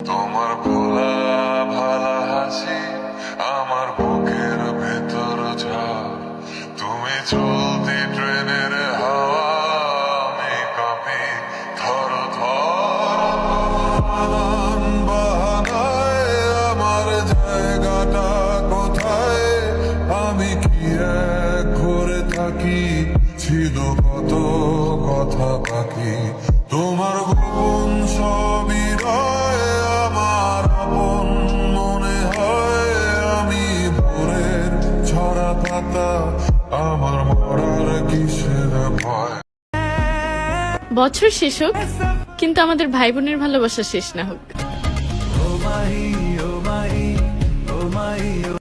তোমার ভোলা ভালা হাসি আমার বুকের ভেতর ঝড়, তুমি চলতি ট্রেনের হাওয়া, আমি কাঁপি থর থর। বাহানায় আমার জায়গাটা কোথায়, আমি কি এক ঘরে থাকি, ছিল কত কথা বাকি। তোমার গোপন সবই রয় আমার আপন মনে হয়, আমি ভোরের ছড়া পাতা, আমার মরার কিসের ভয়। বছর শেষ হোক, কিন্তু আমাদের ভাই বোনের ভালোবাসা শেষ না হোক। Oh my, oh my, oh my, oh